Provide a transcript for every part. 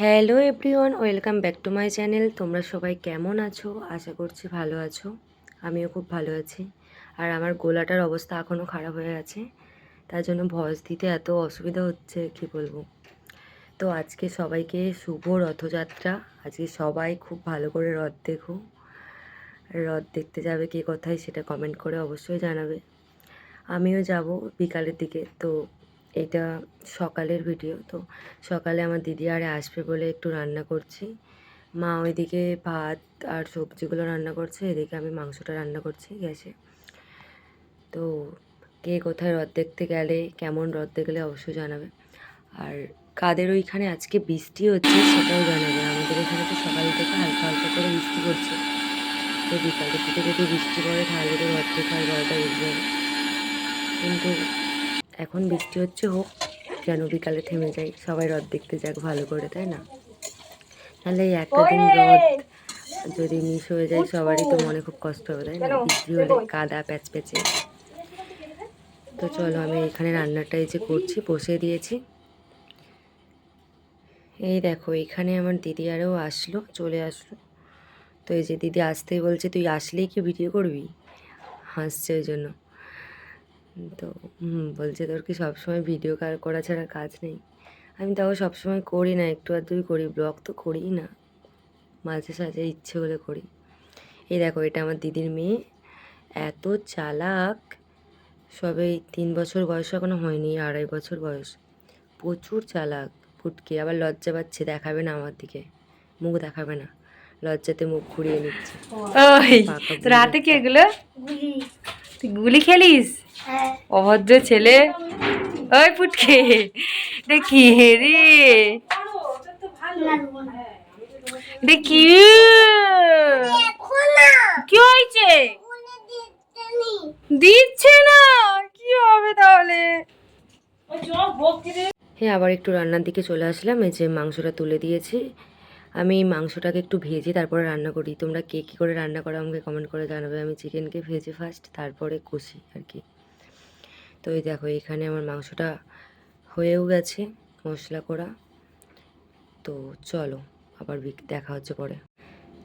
Hello everyone, welcome back to my channel. তোমরা সবাই কেমন আছো? আশা করছি ভালো আছো। আমিও খুব ভালো আছি। আর আমার গলাটার অবস্থা এখনও খারাপ হয়ে আছে, তার জন্য ভয়েস দিতে এত অসুবিধা হচ্ছে কি বলবো। তো আজকে সবাইকে শুভ রথযাত্রা। আজকে সবাই খুব ভালো করে রথ দেখো। রথ দেখতে যাবে কে কোথায় সেটা কমেন্ট করে অবশ্যই জানাবে। আমিও যাব বিকালের দিকে। তো এটা সকালের ভিডিও। তো সকালে আমার দিদি আরে আসবে বলে একটু রান্না করছি। মা ওইদিকে ভাত আর সবজিগুলো রান্না করছে, এদিকে আমি মাংসটা রান্না করছি গ্যাসে। তো কে কোথায় রথ দেখতে গেলে, কেমন রথ দেখলে অবশ্যই জানাবে। আর কাদের ওইখানে আজকে বৃষ্টি হচ্ছে সেটাও জানাবে। আমাদের এখানে তো সকাল থেকে হালকা হালকা করে বৃষ্টি পড়ছে। তো বিকালের দিকে যদি বৃষ্টি পড়ে তাহলে তো রথ দেখার গলাটা বুঝবে যাবে। কিন্তু এখন বৃষ্টি হচ্ছে, হোক যেন বিকালে থেমে যায়, সবাই রথ দেখতে যাক ভালো করে, তাই না? নাহলে এই একটা দিন রথ যদি মিস হয়ে যায় সবারই তো মনে খুব কষ্ট হবে, তাই না? বৃষ্টি হলে কাদা প্যাচ প্যাচে। তো চলো, আমি এখানে রান্নাটা এই যে করছি, বসিয়ে দিয়েছি। এই দেখো, এখানে আমার দিদি আরও আসলো, চলে আসলো। তো এই যে দিদি আসতেই বলছে তুই আসলেই কি ভিডিও করবি, হাসছে ওই জন্য। তো বলছে তোর কি সবসময় ভিডিও করা ছাড়া কাজ নেই? আমি তাও সবসময় করি না, একটু আধটুই করি, ব্লগ তো করিই না, মাঝে সাঝে ইচ্ছে হলে করি। এই দেখো, এটা আমার দিদির মেয়ে, এত চালাক। সবে 3 বছর বয়স, এখনো হয়নি, 2.5 বছর বয়স। প্রচুর চালাক, ফুটকি। আবার লজ্জা পাচ্ছে, দেখাবে না আমার দিকে, মুখ দেখাবে না, লজ্জাতে মুখ ঘুরিয়ে নিচ্ছে। ওই তোর হাতে কি এগুলো? তুই গুলি খেলিস? অভদ্র ছেলে। ওই ফুটকে, দেখি রে, দেখি কি হয়েছে? দিচ্ছে না, কি হবে তাহলে? হ্যাঁ, আবার একটু রান্নার দিকে চলে আসলাম। এই যে মাংসটা তুলে দিয়েছি। আমি মাংসটাকে একটু ভেজে তারপরে রান্না করি। তোমরা কে কী করে রান্না করো আমাকে কমেন্ট করে জানাবে। আমি চিকেনকে ভেজে ফার্স্ট, তারপরে কষি আর কি। তো এই দেখো, এখানে আমার মাংসটা হয়েও গেছে মশলা করা। তো চলো, আবার দেখা হচ্ছে পরে।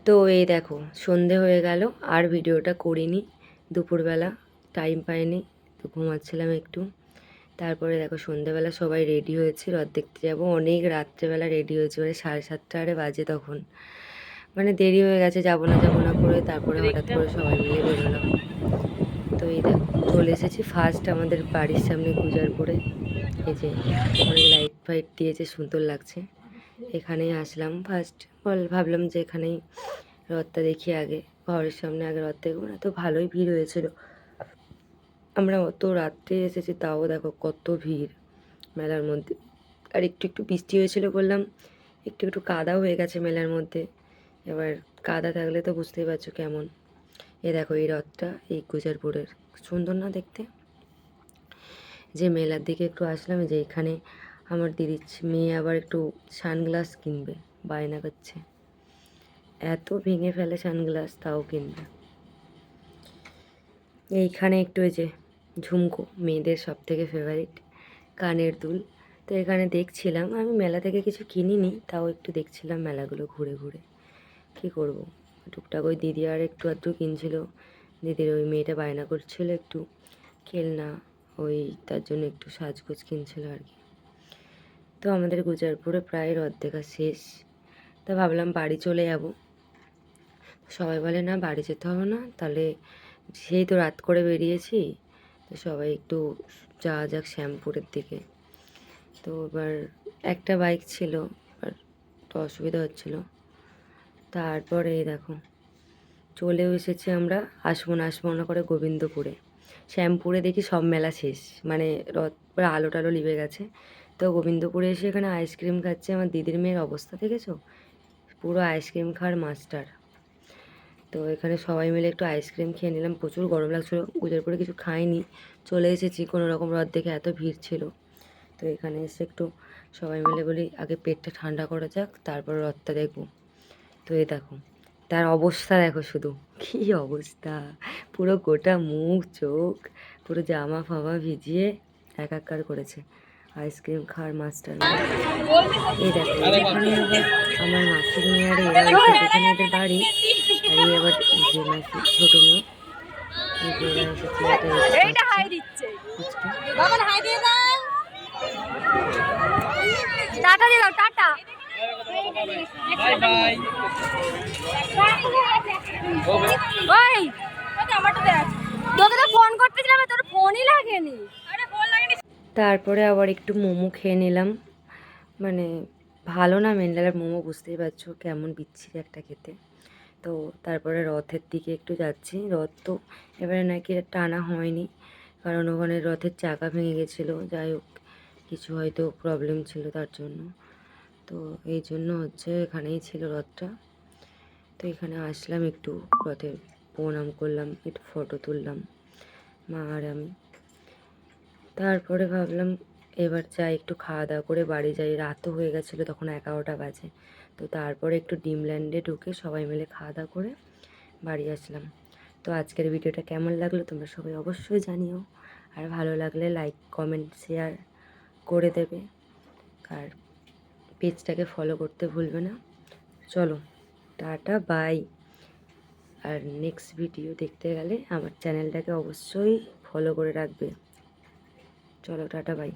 তো এই দেখো, সন্ধে হয়ে গেল, আর ভিডিওটা করিনি। দুপুরবেলা টাইম পাইনি, তো ঘুমাচ্ছিলাম একটু। তারপরে দেখো, সন্ধেবেলা সবাই রেডি হয়েছে, রথ দেখতে যাবো। অনেক রাত্রেবেলা রেডি হয়েছে, মানে 7:30 আরে বাজে তখন। মানে দেরি হয়ে গেছে, যাবো না করে তারপরে হঠাৎ করে সবাই মিলে বেরোলাম। তো এই দেখো, চলে এসেছি ফার্স্ট আমাদের বাড়ির সামনে গুজারপুরে। এই যে অনেক লাইট ফাইট দিয়েছে, সুন্দর লাগছে। এখানেই আসলাম ফার্স্ট। ভাবলাম যে এখানেই রথটা দেখি আগে, ঘরের সামনে আগে রথ দেখবো না। তো ভালোই ভিড় হয়েছিল। আমরা অত রাত্রে এসেছি, তাও দেখো কত ভিড় মেলার মধ্যে। আর একটু একটু বৃষ্টি হয়েছিল বললাম, একটু একটু কাদা হয়ে গেছে মেলার মধ্যে। এবার কাদা থাকলে তো বুঝতেই পারছো কেমন। এ দেখো, এই রথটা এই গুজারপুরের, সুন্দর না দেখতে? যে মেলার দিকে একটু আসলাম, যে এখানে আমার দিদির মেয়ে আবার একটু সানগ্লাস কিনবে, বায়না করছে। এত ভেঙে ফেলে সানগ্লাস, তাও কিনবে। এইখানে একটু এই যে ঝুমকো, মেয়েদের সব থেকে ফেভারিট, কানের দুল। তো এখানে দেখছিলাম, আমি মেলা থেকে কিছু কিনিনি, তাও একটু দেখছিলাম মেলাগুলো ঘুরে ঘুরে। কী করব, টুকটাক ওই দিদি আর একটু আধটু কিনছিল। দিদির ওই মেয়েটা বায়না করছিল একটু খেলনা, ওই তার জন্য একটু সাজগোজ কিনছিল আর কি। তো আমাদের গুজারপুরে প্রায় রথ দেখা শেষ। তা ভাবলাম বাড়ি চলে যাব। সবাই বলে না, বাড়ি যেতে হবে না, তাহলে সেই তো রাত করে বেরিয়েছি, তো সবাই একটু যাওয়া যাক শ্যামপুরের দিকে। তো এবার একটা বাইক ছিল, এবার তো অসুবিধা হচ্ছিলো। তারপরে এই দেখো, চলেও এসেছি আমরা। আসবো না করে গোবিন্দপুরে। শ্যামপুরে দেখি সব মেলা শেষ, মানে রথ পুরো আলো টালো লিভে গেছে। তো গোবিন্দপুরে এসে এখানে আইসক্রিম খাচ্ছে। আমার দিদির মেয়ের অবস্থা দেখেছো, পুরো আইসক্রিম খাওয়ার মাস্টার। তো এখানে সবাই মিলে একটু আইসক্রিম খেয়ে নিলাম, প্রচুর গরম লাগছিলো। গুজারপুরে কিছু খাইনি, চলে এসেছি কোনো রকম, রথ দেখে এত ভিড় ছিল। তো এখানে এসে একটু সবাই মিলে বলি আগে পেটটা ঠান্ডা করা যাক, তারপর রথটা দেখবো। তো এই দেখো, তার অবস্থা দেখো শুধু, কী অবস্থা, পুরো গোটা মুখ চোখ পুরো জামা ফামা ভিজিয়ে একাকার করেছে। আইসক্রিম খাওয়ার মাস্টার। এই দেখো এখানে আবার আমার মাসির মেয়ে আর এরা এসেছে, এখানে এদের বাড়ি। আর এই আবার এই যে মাসি ছোটো মেয়ে, এই যে এরা এসেছে, এটা ফুচকা। টাটা দিয়ে দাও, টাটা। ওই আমারটা দেখ, তোকে তো ফোন করতেছিলাম, তোর ফোনই লাগেনি। তারপরে আবার একটু মোমো খেয়ে নিলাম, মানে ভালো না মেন্ডালার মোমো, বুঝতেই পারছো কেমন বিচ্ছিরি একটা খেতে। তো তারপরে রথের দিকে একটু যাচ্ছি। রথ তো এবারে নাকি টানা হয়নি, কারণ ওখানে রথের চাকা ভেঙে গেছিলো, যাই হোক কিছু হয়তো প্রবলেম ছিল তার জন্য। তো এই জন্য হচ্ছে এখানেই ছিল রথটা। তো এখানে আসলাম, একটু রথের প্রণাম করলাম, একটু ফটো তুললাম মা আর আমি। তারপরে ভাবলাম এবার যাই, একটু খাওয়া দাওয়া করে বাড়ি যাই। রাতও হয়ে গেছিলো, তখন 11টা বাজে। তো তারপরে একটু ডিমল্যান্ডে ঢুকে সবাই মিলে খাওয়া দাওয়া করে বাড়ি আসলাম। তো আজকের ভিডিওটা কেমন লাগলো তোমরা সবাই অবশ্যই জানিও, আর ভালো লাগলে লাইক কমেন্ট শেয়ার করে দেবে, আর পেজটাকে ফলো করতে ভুলবে না। চলো টাটা বাই। আর নেক্সট ভিডিও দেখতে গেলে আমার চ্যানেলটাকে অবশ্যই ফলো করে রাখবে। চলো টাটা বাই।